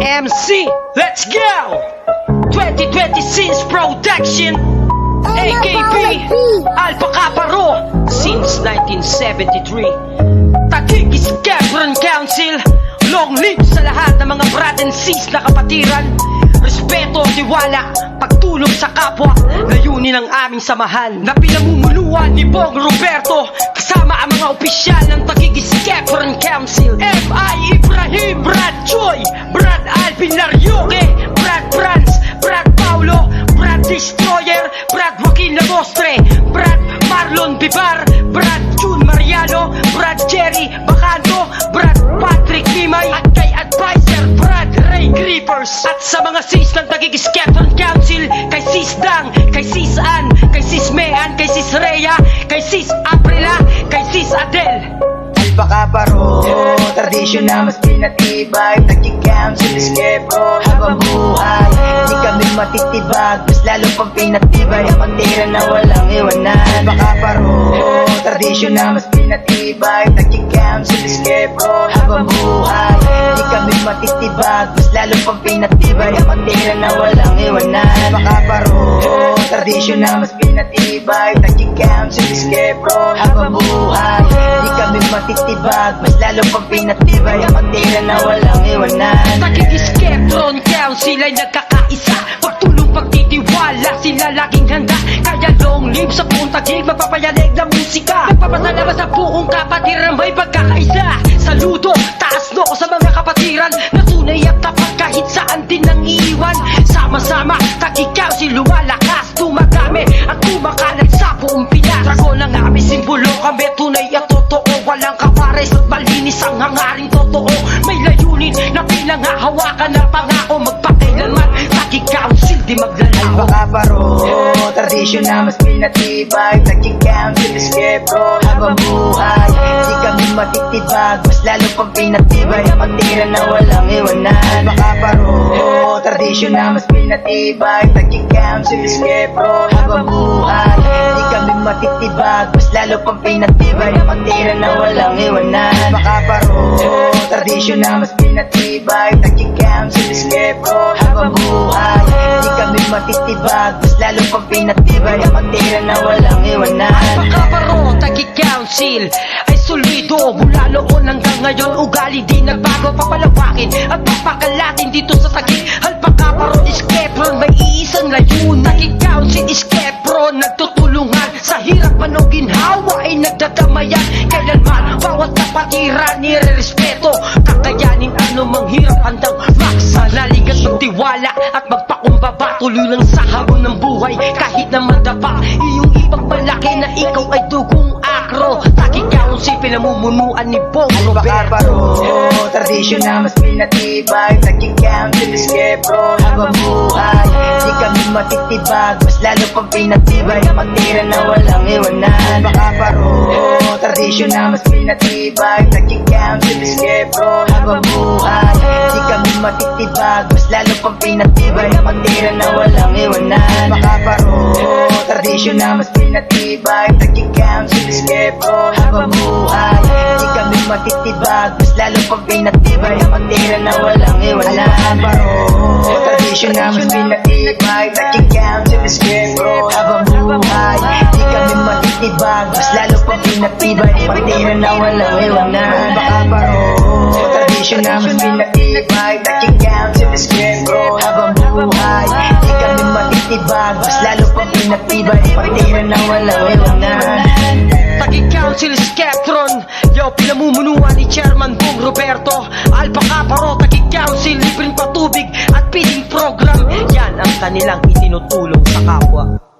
MC, let's go! 2020 Scenes Production, AKB, Alpha Kappa Rho, since 1973. Taguig Squadron Council, long live sa lahat ng mga brad and sis na kapatiran. Respeto, tiwala, pagtulong sa kapwa, layunin ang aming samahan na pinamumuluan ni Bong Roberto, kasama ang mga opisyal ng Taguig Squadron Council. M.I. Ibrahim, Brad Choi, Brad Alvin Larioque, Brad Franz, Brad Paulo, Brad Destroyer, Brad Joaquin Lagostre, Brad Marlon Bibar, Brad Jun Mariano, Brad Jerry Bacanto, Brad Patrick Limay, at kay advisor Brad Ray Grippers. At sa mga sis ng Taguig Squadron Council, kay Sis Dang, kay Sis Ann, kay Sis Mean, kay Sis Rhea, kay Sis Aprila, kay Sis Adele. Alpha Kappa Rho, tradisyon na mas pinatibay. Taguig Council, Squadron, habang buhay di kami matitibag, mas lalo pang pinatibay ang pantira na walang iwanan. Alpha Kappa Rho, tradisyon na mas pinatibay. Taguig Council, Squadron, habang buhay di kami matitibag, mas lalo pang pinatibay ang pantira na walang iwanan. Alpha Kappa Rho, tradisyon na mas pinatibay. Taguig Council, Squadron, habang buhay di kami matitibag, mas lalo pang pinatibay ang pantira na walang iwanan. Taguig Squadron Council ay nagkakaisa, pagtulong pagtitiwala, sila laging handa. Kaya long live sa buong Taguig, magpapayanig ng musika, nagpapasalamat sa buong kapatiran, may pagkakaisa. Saludo, taas no sa mga kapatiran na tunay at tapat kahit saan din nang iiwan. Sama-sama, Taguig Council lumalakas, tumadami at kumakalat sa buong Pinas. Dragon ang aming simbolo, kami tunay at totoo, walang kapares at malinis ang hangaring totoo. May layunin na pinanghahawakan na pangako, magpakailanman Taguig Council di maglalaho. Alpha Kappa Rho, tradisyon na mas pinatibay. Taguig Council, Squadron, habang buhay di kami matitibag, mas lalo pang pinatibay ang pantira na walang iwanan. Alpha Kappa Rho, tradisyon na mas pinatibay. Taguig Council, Squadron, habang buhay di kami matitibag, mas lalo pang pinatibay ang pantira na walang iwanan. Alpha Kappa Rho, tradisyon na mas pinatibay. Taguig Council, Squadron, habang buhay di kami matitibag, mas lalo pang pinatibay ang pantira na walang iwanan. Alpha Kappa Rho, Taguig Council ay solido mula noon hanggang ngayon, ugali di nagbago, papalawakin at papakalatin dito sa Taguig. Alpha Kappa Rho Squadron, may iisang layunan. Taguig Council Squadron, nagtutulungan sa hirap man o ginhawa ay nagdadamayan. Kailanman bawat kapatiran nire-respeto, kakayanin anumang hirap handang magsanalig at magtiwala at magpakumbaba. Tuloy lang sa hamon ng buhay kahit na madapa, iyong ipagmalaki na ikaw ay dugong akro. Taguig Council pinamumunuan ni Bong Alpha Kappa Rho, Roberto. tradisyon na mas pinatibay. Taguig Council, Squadron, habang buhay di kami matitibag, mas lalo pang pinatibay ang pantira na walang iwanan. Alpha Kappa Rho, tradisyon na mas pinatibay. Taguig Council, Squadron, habang buhay di kami matitibag, mas lalo pang pinatibay ang pantira na walang iwanan. Alpha Kappa Rho, tradisyon na mas pinatibay. Taguig Council, Squadron, habang buhay di kami matitibag, mas lalo pang pinatibay ang pantira na walang iwanan. Alpha Kappa Rho, tradisyon na mas pinatibay. Taguig Council, Squadron, habang buhay di kami matitibag, mas lalo pang pinatibay ang pantira na walang iwanan. Alpha Kappa Rho, tradisyon na mas pinatibay. Taguig Council, Squadron, habang buhay di kami matitibag, mas lalo pang pinatibay ang pantira na walang iwanan. Taguig Council Squadron, yo, pinamumunuan ni Chairman Bong Roberto. Alpha Kappa Rho, Taguig Council, libreng patubig at feeding program, yan ang kanilang itinutulong sa kapwa.